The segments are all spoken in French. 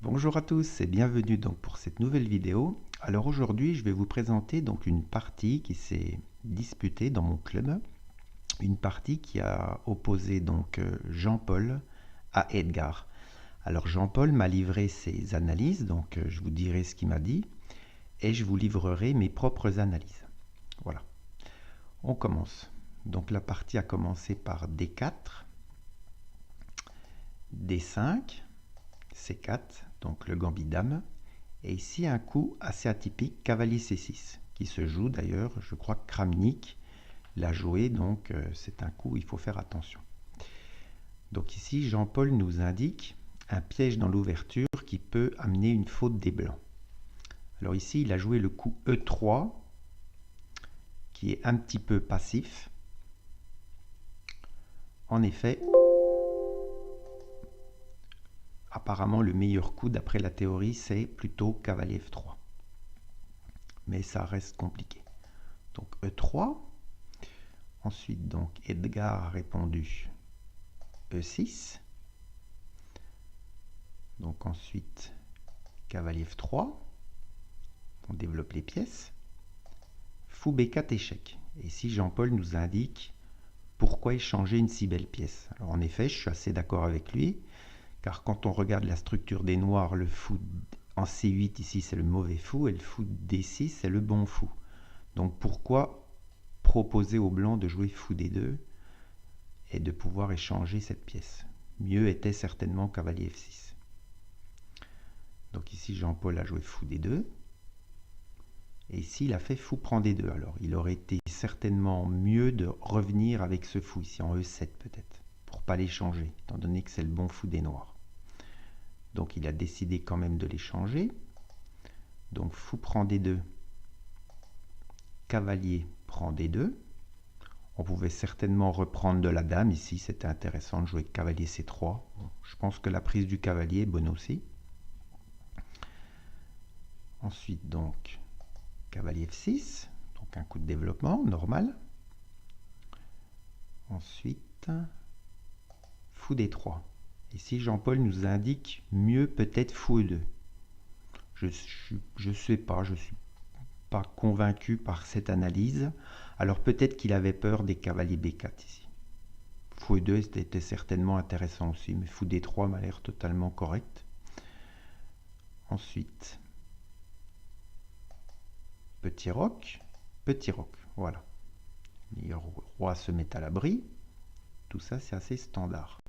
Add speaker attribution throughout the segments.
Speaker 1: Bonjour à tous et bienvenue donc pour cette nouvelle vidéo. Alors aujourd'hui je vais vous présenter donc une partie qui s'est disputée dans mon club, une partie qui a opposé donc Jean-Paul à Edgar. Alors Jean-Paul m'a livré ses analyses, donc je vous dirai ce qu'il m'a dit et je vous livrerai mes propres analyses. Voilà, on commence. Donc la partie a commencé par D4, D5, C4, donc le gambit dame, et ici un coup assez atypique, cavalier C6, qui se joue d'ailleurs, je crois que Kramnik l'a joué, donc c'est un coup où il faut faire attention. Donc ici, Jean-Paul nous indique un piège dans l'ouverture qui peut amener une faute des blancs. Alors ici, il a joué le coup E3, qui est un petit peu passif. En effet, apparemment, le meilleur coup, d'après la théorie, c'est plutôt cavalier F3. Mais ça reste compliqué. Donc E3. Ensuite, donc, Edgar a répondu E6. Donc ensuite, cavalier F3. On développe les pièces. Fou B4 échec. Et ici, Jean-Paul nous indique pourquoi échanger une si belle pièce. Alors en effet, je suis assez d'accord avec lui, car quand on regarde la structure des noirs, le fou en C8 ici c'est le mauvais fou, et le fou D6 c'est le bon fou. Donc pourquoi proposer aux blancs de jouer fou D2 et de pouvoir échanger cette pièce? Mieux était certainement cavalier F6. Donc ici Jean-Paul a joué fou D2. Et ici, il a fait fou prend D2. Alors, il aurait été certainement mieux de revenir avec ce fou ici en E7 peut-être, pour ne pas l'échanger, étant donné que c'est le bon fou des noirs. Donc, il a décidé quand même de l'échanger. Donc, fou prend D2, cavalier prend D2. On pouvait certainement reprendre de la dame ici, c'était intéressant de jouer cavalier C3. Bon, je pense que la prise du cavalier est bonne aussi. Ensuite, donc, cavalier F6, donc un coup de développement normal. Ensuite, fou D3. Ici, Jean-Paul nous indique mieux peut-être fou E2. Je ne sais pas, je ne suis pas convaincu par cette analyse. Alors peut-être qu'il avait peur des cavaliers B4 ici. Fou E2 était certainement intéressant aussi, mais fou D3 m'a l'air totalement correct. Ensuite, petit roc, voilà. Les rois se mettent à l'abri. Tout ça, c'est assez standard.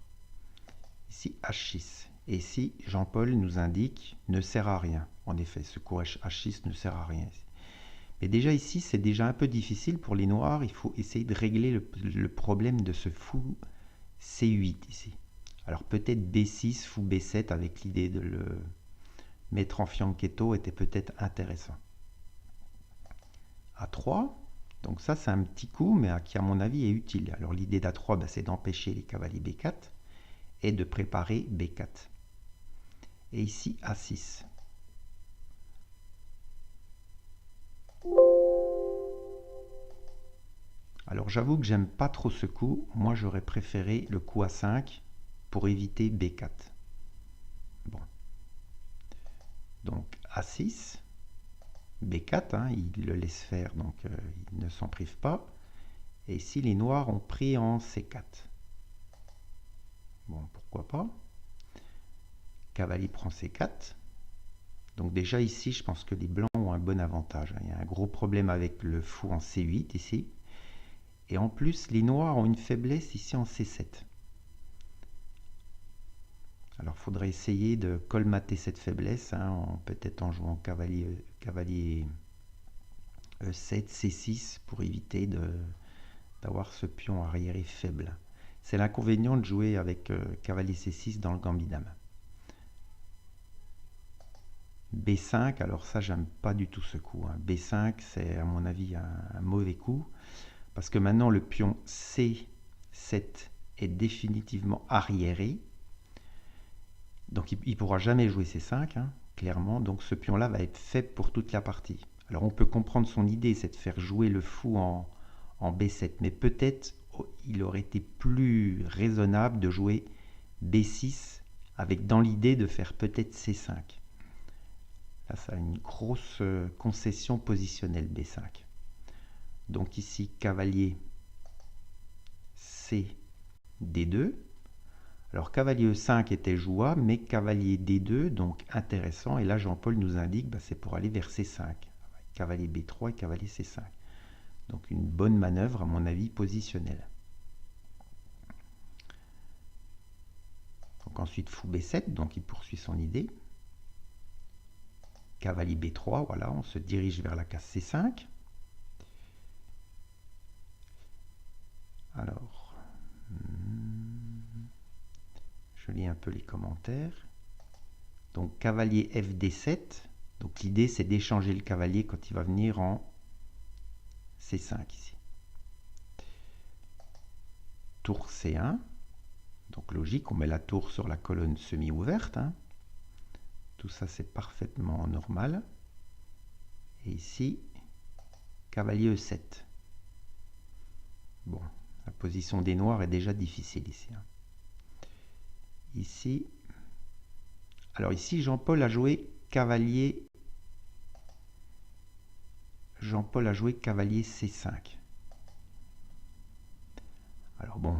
Speaker 1: Ici, H6. Et ici, Jean-Paul nous indique ne sert à rien. En effet, ce coup H6 ne sert à rien. Mais déjà ici, c'est déjà un peu difficile pour les noirs. Il faut essayer de régler le problème de ce fou C8 ici. Alors peut-être B6, fou B7 avec l'idée de le mettre en fianchetto était peut-être intéressant. A3. Donc ça, c'est un petit coup, mais qui à mon avis est utile. Alors l'idée d'A3, c'est d'empêcher les cavaliers B4 et de préparer B4. Et ici A6. Alors j'avoue que j'aime pas trop ce coup. Moi j'aurais préféré le coup A5 pour éviter B4. Bon. Donc A6. B4, hein, il le laisse faire, donc il ne s'en prive pas. Et ici les noirs ont pris en C4. Bon, pourquoi pas. Cavalier prend C4. Donc déjà ici, je pense que les blancs ont un bon avantage. Il y a un gros problème avec le fou en C8 ici. Et en plus, les noirs ont une faiblesse ici en C7. Alors il faudrait essayer de colmater cette faiblesse, hein, peut-être en jouant cavalier E7, C6, pour éviter d'avoir ce pion arriéré faible. C'est l'inconvénient de jouer avec cavalier C6 dans le gambit dame. B5, alors ça j'aime pas du tout ce coup. Hein. B5 c'est à mon avis un mauvais coup, parce que maintenant le pion C7 est définitivement arriéré, donc il ne pourra jamais jouer C5, hein, clairement, donc ce pion là va être faible pour toute la partie. Alors on peut comprendre son idée, c'est de faire jouer le fou en B7, mais peut-être il aurait été plus raisonnable de jouer B6 avec dans l'idée de faire peut-être C5. Là, ça a une grosse concession positionnelle B5. Donc ici, cavalier C, D2. Alors cavalier E5 était jouable, mais cavalier D2, donc intéressant. Et là, Jean-Paul nous indique que c'est pour aller vers C5. Cavalier B3 et cavalier C5. Donc une bonne manœuvre, à mon avis, positionnelle. Donc ensuite, fou B7, donc il poursuit son idée. Cavalier B3, voilà, on se dirige vers la case C5. Alors, je lis un peu les commentaires. Donc cavalier FD7, donc l'idée c'est d'échanger le cavalier quand il va venir en C5 ici. Tour C1, donc logique, on met la tour sur la colonne semi-ouverte. Hein. Tout ça c'est parfaitement normal. Et ici, cavalier E7. Bon, la position des noirs est déjà difficile ici. Hein. Ici, alors ici Jean-Paul a joué cavalier. Jean-Paul a joué cavalier C5. Alors bon,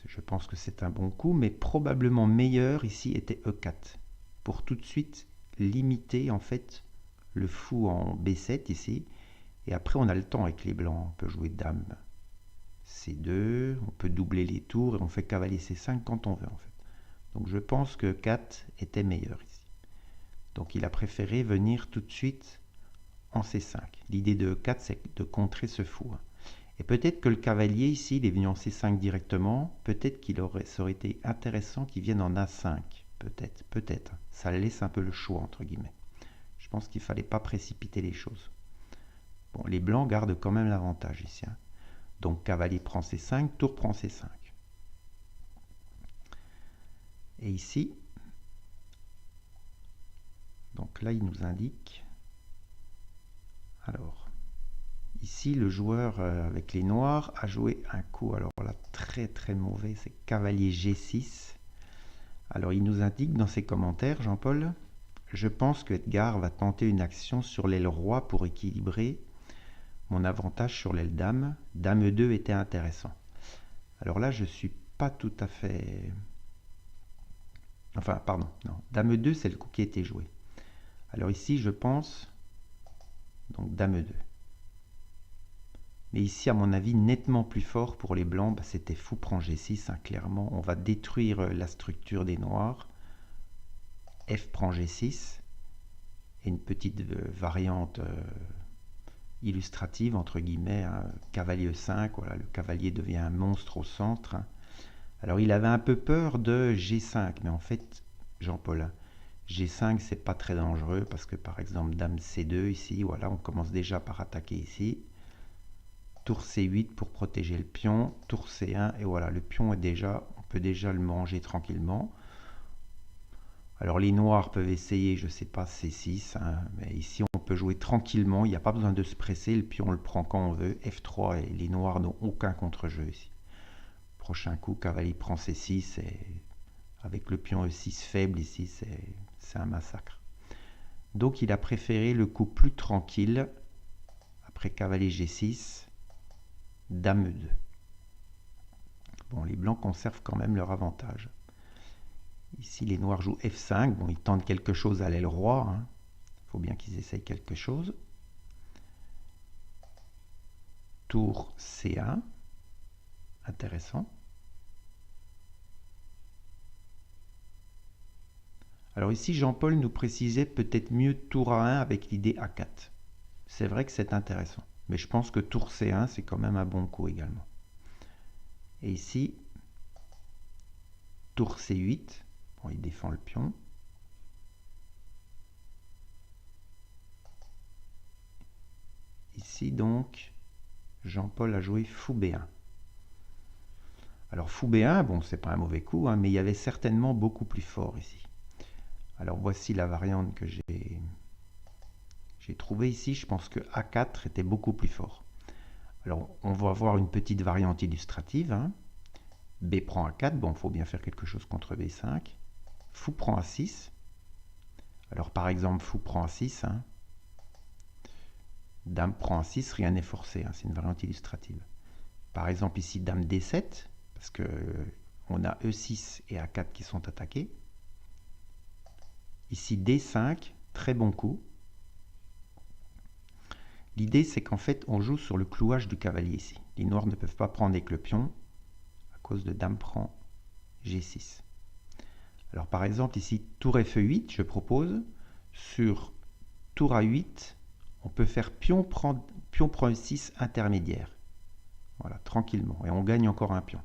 Speaker 1: je pense que c'est un bon coup, mais probablement meilleur ici était E4 pour tout de suite limiter en fait le fou en B7 ici. Et après on a le temps avec les blancs, on peut jouer dame C2, on peut doubler les tours et on fait cavalier C5 quand on veut en fait. Donc je pense que 4 était meilleur ici. Donc il a préféré venir tout de suite en C5. L'idée de E4 c'est de contrer ce fou. Et peut-être que le cavalier ici, il est venu en C5 directement, peut-être ça aurait été intéressant qu'il vienne en A5, peut-être. Ça laisse un peu le choix entre guillemets. Je pense qu'il ne fallait pas précipiter les choses. Bon, les blancs gardent quand même l'avantage ici. Hein. Donc cavalier prend C5, tour prend C5. Et ici, donc là il nous indique, alors, ici le joueur avec les noirs a joué un coup, alors là très très mauvais, c'est cavalier G6. Alors il nous indique dans ses commentaires, Jean-Paul, je pense que Edgar va tenter une action sur l'aile roi pour équilibrer mon avantage sur l'aile dame. Dame E2 était intéressant. Alors là je suis pas tout à fait... Enfin, pardon, non. Dame E2, c'est le coup qui a été joué. Alors ici, je pense... Donc, Dame E2. Mais ici, à mon avis, nettement plus fort pour les blancs, bah, c'était fou prend G6, hein, clairement. On va détruire la structure des noirs. F prend G6. Et une petite variante illustrative, entre guillemets, hein, cavalier E5. Voilà, le cavalier devient un monstre au centre. Hein. Alors il avait un peu peur de G5, mais en fait, Jean-Paul, G5 c'est pas très dangereux parce que par exemple dame C2 ici, voilà, on commence déjà par attaquer ici. Tour C8 pour protéger le pion, tour C1 et voilà, le pion est déjà, on peut déjà le manger tranquillement. Alors les noirs peuvent essayer, je sais pas, C6, hein, mais ici on peut jouer tranquillement, il n'y a pas besoin de se presser, le pion on le prend quand on veut, F3 et les noirs n'ont aucun contre-jeu ici. Prochain coup, cavalier prend C6 et avec le pion E6 faible ici, c'est un massacre. Donc il a préféré le coup plus tranquille, après cavalier G6, dame E2. Bon, les blancs conservent quand même leur avantage. Ici, les noirs jouent F5, bon, ils tentent quelque chose à l'aile roi, hein. Faut bien qu'ils essayent quelque chose. Tour C1, intéressant. Alors ici, Jean-Paul nous précisait peut-être mieux tour A1 avec l'idée A4. C'est vrai que c'est intéressant. Mais je pense que tour C1, c'est quand même un bon coup également. Et ici, tour C8. Bon, il défend le pion. Ici, donc, Jean-Paul a joué fou B1. Alors, fou B1, bon, c'est pas un mauvais coup, hein, mais il y avait certainement beaucoup plus fort ici. Alors voici la variante que j'ai trouvée ici. Je pense que A4 était beaucoup plus fort. Alors on va voir une petite variante illustrative. Hein. B prend A4. Bon, il faut bien faire quelque chose contre B5. fou prend A6. Alors par exemple, fou prend A6. Hein. Dame prend A6, rien n'est forcé. Hein, c'est une variante illustrative. Par exemple ici, dame D7, parce que on a E6 et A4 qui sont attaqués. Ici D5, très bon coup. L'idée c'est qu'en fait on joue sur le clouage du cavalier ici. Les noirs ne peuvent pas prendre avec le pion à cause de dame prend G6. Alors par exemple ici tour Fe8, je propose sur tour A8, on peut faire pion prend E6 intermédiaire. Voilà, tranquillement. Et on gagne encore un pion.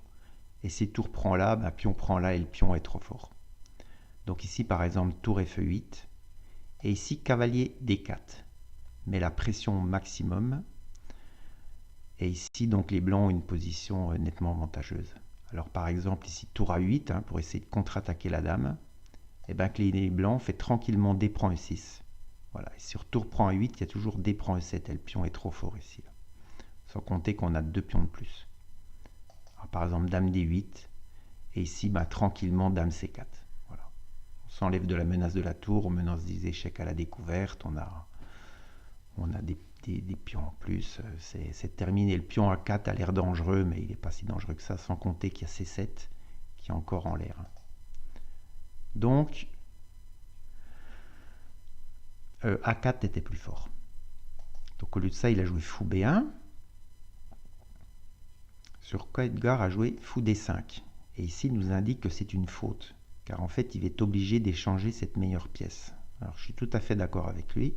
Speaker 1: Et si tour prend là, ben, pion prend là et le pion est trop fort. Donc ici par exemple tour Fe8 et ici cavalier D4. Mais la pression maximum. Et ici donc les blancs ont une position nettement avantageuse. Alors par exemple ici tour A8 hein, pour essayer de contre-attaquer la dame. Et bien que les blancs fait tranquillement D prend E6. Voilà. Et sur tour prend A8, il y a toujours D prend E7 et le pion est trop fort ici. Là. Sans compter qu'on a 2 pions de plus. Alors, par exemple dame D8 et ici bah, tranquillement dame C4. Voilà. On s'enlève de la menace de la tour, on menace des échecs à la découverte, on a des pions en plus, c'est terminé. Le pion A4 a l'air dangereux, mais il n'est pas si dangereux que ça, sans compter qu'il y a C7 qui est encore en l'air. Donc, A4 était plus fort. Donc au lieu de ça, il a joué fou B1. Sur quoi Edgar a joué fou D5. Et ici, il nous indique que c'est une faute, car en fait, il est obligé d'échanger cette meilleure pièce. Alors, je suis tout à fait d'accord avec lui,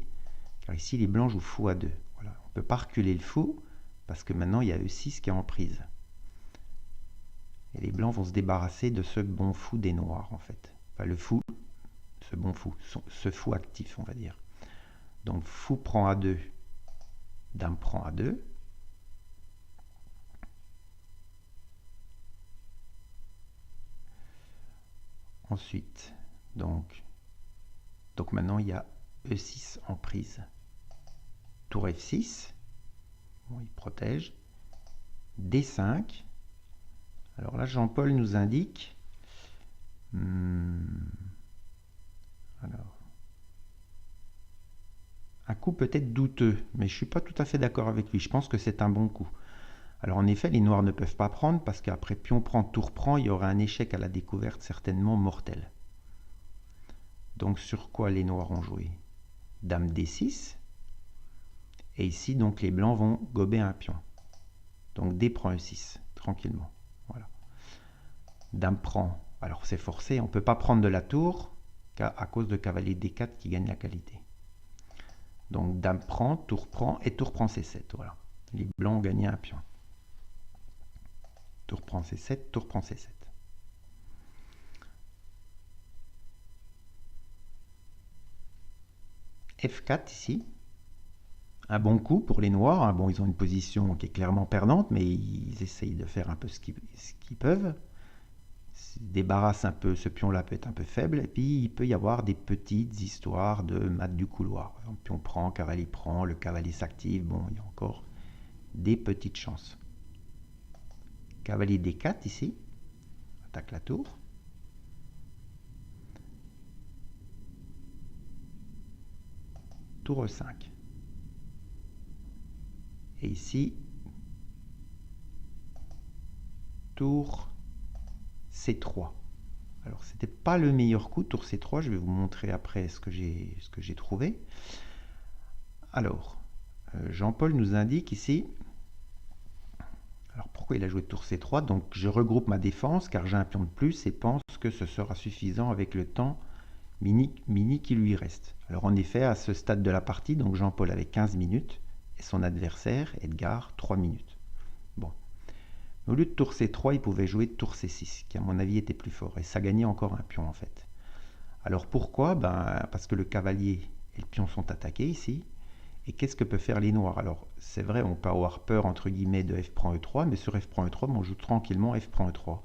Speaker 1: car ici, les blancs jouent fou A2. Voilà. On ne peut pas reculer le fou, parce que maintenant, il y a E6 qui est en prise. Et les blancs vont se débarrasser de ce bon fou des noirs, en fait. Enfin, le fou, ce bon fou, ce fou actif, on va dire. Donc, fou prend A2, dame prend A2. Ensuite, donc maintenant, il y a E6 en prise. Tour F6, bon, il protège. D5. Alors là, Jean-Paul nous indique... alors, un coup peut-être douteux, mais je ne suis pas tout à fait d'accord avec lui. Je pense que c'est un bon coup. Alors en effet, les noirs ne peuvent pas prendre, parce qu'après pion prend, tour prend, il y aura un échec à la découverte certainement mortel. Donc sur quoi les noirs ont joué? Dame D6. Et ici, donc les blancs vont gober un pion. Donc D prend E6, tranquillement. Voilà. Dame prend. Alors c'est forcé, on ne peut pas prendre de la tour à cause de cavalier D4 qui gagne la qualité. Donc dame prend et tour prend C7. Voilà. Les blancs ont gagné un pion. Tour prend C7, tour prend C7. F4 ici. Un bon coup pour les noirs. Bon, ils ont une position qui est clairement perdante, mais ils essayent de faire un peu ce qu'ils peuvent. Ils débarrassent un peu, ce pion-là peut être un peu faible, et puis il peut y avoir des petites histoires de mat du couloir. Par exemple, pion prend, cavalier prend, le cavalier s'active. Bon, il y a encore des petites chances. Cavalier D4 ici. Attaque la tour. Tour E5. Et ici, tour C3. Alors, c'était pas le meilleur coup, tour C3. Je vais vous montrer après ce que j'ai trouvé. Alors, Jean-Paul nous indique ici... Alors, pourquoi il a joué tour C3? Donc, je regroupe ma défense, car j'ai un pion de plus, et pense que ce sera suffisant avec le temps mini qui lui reste. Alors, en effet, à ce stade de la partie, donc Jean-Paul avait 15 minutes, et son adversaire, Edgar, 3 minutes. Bon. Au lieu de tour C3, il pouvait jouer tour C6, qui à mon avis était plus fort, et ça gagnait encore un pion en fait. Alors pourquoi? Parce que le cavalier et le pion sont attaqués ici, et qu'est-ce que peuvent faire les noirs? Alors c'est vrai, on peut avoir peur entre guillemets de F prend E3, mais sur F prend E3, on joue tranquillement F prend E3.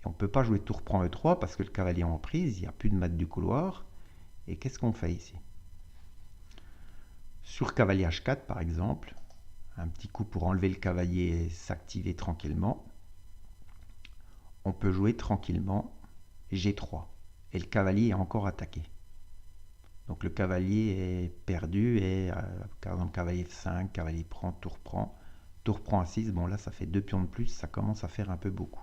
Speaker 1: Et on ne peut pas jouer tour prend E3 parce que le cavalier est en prise, il n'y a plus de mat du couloir, et qu'est-ce qu'on fait ici? Sur cavalier H4 par exemple, un petit coup pour enlever le cavalier et s'activer tranquillement, on peut jouer tranquillement G3. et le cavalier est encore attaqué. Donc le cavalier est perdu et par exemple cavalier F5, cavalier prend, tour prend A6, bon là ça fait 2 pions de plus, ça commence à faire un peu beaucoup.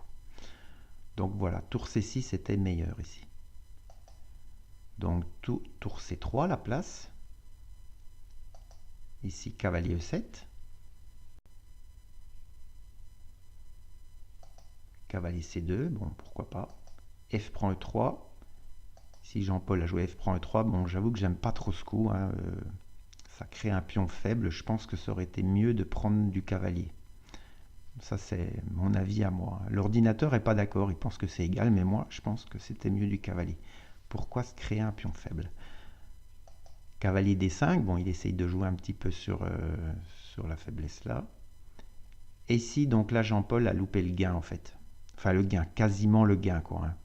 Speaker 1: Donc voilà, tour C6 était meilleur ici. Donc tour C3 la place. Ici cavalier E7. Cavalier C2, bon pourquoi pas. F prend E3. Si Jean-Paul a joué F prend E3, bon j'avoue que j'aime pas trop ce coup, hein, ça crée un pion faible, je pense que ça aurait été mieux de prendre du cavalier. Ça c'est mon avis à moi. L'ordinateur n'est pas d'accord, il pense que c'est égal, mais moi je pense que c'était mieux du cavalier. Pourquoi se créer un pion faible? Cavalier D5, bon il essaye de jouer un petit peu sur la faiblesse là. Et ici donc là Jean-Paul a loupé le gain en fait. Enfin le gain, quasiment le gain quoi. Hein.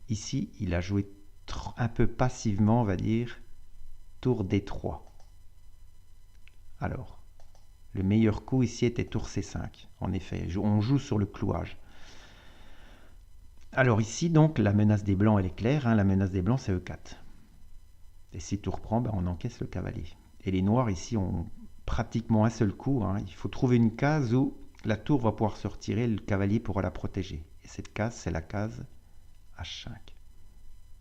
Speaker 1: Ici il a joué un peu passivement on va dire, tour D3. Alors, le meilleur coup ici était tour C5. En effet, on joue sur le clouage. Alors ici, donc, la menace des blancs, elle est claire. Hein, la menace des blancs, c'est E4. Et si tour prend, ben, on encaisse le cavalier. Et les noirs, ici, ont pratiquement un seul coup. Hein. Il faut trouver une case où la tour va pouvoir se retirer, le cavalier pourra la protéger. Et cette case, c'est la case H5.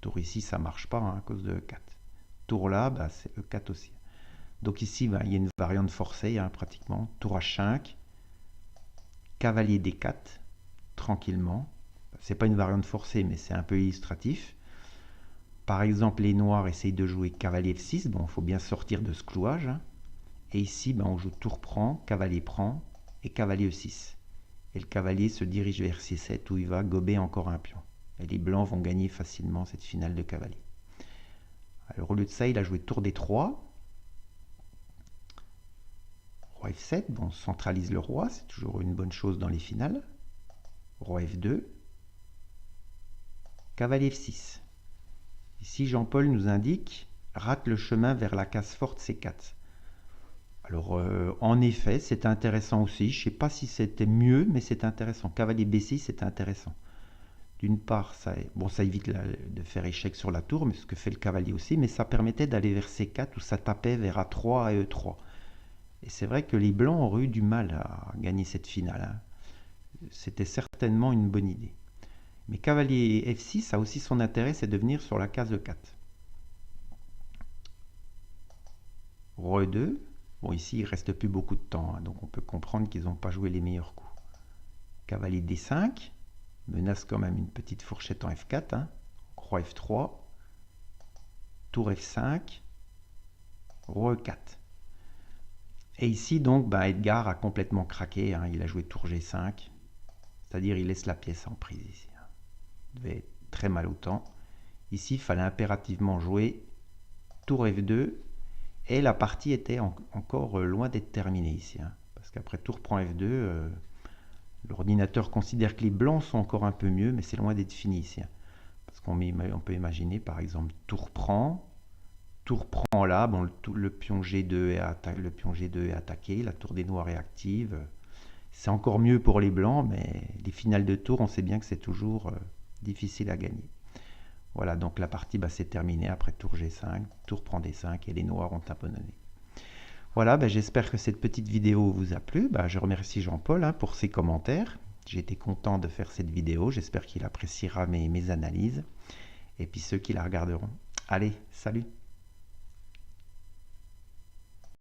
Speaker 1: Tour ici, ça ne marche pas hein, à cause de E4. Tour là, ben, c'est E4 aussi. Donc ici, ben, il y a une variante forcée, hein, pratiquement. Tour H5, cavalier D4, tranquillement. C'est pas une variante forcée, mais c'est un peu illustratif. Par exemple, les noirs essayent de jouer cavalier F6. Bon, il faut bien sortir de ce clouage. Hein. Et ici, ben, on joue tour prend, cavalier prend et cavalier E6. Et le cavalier se dirige vers C7 où il va gober encore un pion. Et les blancs vont gagner facilement cette finale de cavalier. Alors au lieu de ça, il a joué tour D3. Roi F7, bon, on centralise le roi, c'est toujours une bonne chose dans les finales. Roi F2. Cavalier F6. Ici, Jean-Paul nous indique rate le chemin vers la case forte C4. Alors, en effet, c'est intéressant aussi. Je ne sais pas si c'était mieux, mais c'est intéressant. Cavalier B6, c'est intéressant. D'une part, ça évite de faire échec sur la tour, mais ce que fait le cavalier aussi, mais ça permettait d'aller vers C4 où ça tapait vers A3 et E3. Et c'est vrai que les blancs auraient eu du mal à gagner cette finale. Hein. C'était certainement une bonne idée. Mais cavalier F6 a aussi son intérêt, c'est de venir sur la case E4. Roi E2. Bon, ici, il ne reste plus beaucoup de temps, hein, donc on peut comprendre qu'ils n'ont pas joué les meilleurs coups. Cavalier D5. Menace quand même une petite fourchette en F4. Hein. Roi F3. Tour F5. Roi E4. Et ici, donc, bah, Edgar a complètement craqué. Hein, il a joué tour G5. C'est-à-dire, il laisse la pièce en prise ici. Hein. Il devait être très mal au temps. Ici, il fallait impérativement jouer tour F2. Et la partie était encore loin d'être terminée ici. Hein, parce qu'après tour prend F2, l'ordinateur considère que les blancs sont encore un peu mieux, mais c'est loin d'être fini ici. Hein, parce qu'on peut imaginer, par exemple, tour prend là, bon, le pion G2 est attaqué, la tour des noirs est active. C'est encore mieux pour les blancs, mais les finales de tour, on sait bien que c'est toujours difficile à gagner. Voilà, donc la partie s'est terminée après tour G5, tour prend D5 et les noirs ont abandonné. Voilà, j'espère que cette petite vidéo vous a plu. Je remercie Jean-Paul hein, pour ses commentaires. J'ai été content de faire cette vidéo, j'espère qu'il appréciera mes analyses. Et puis ceux qui la regarderont. Allez, salut!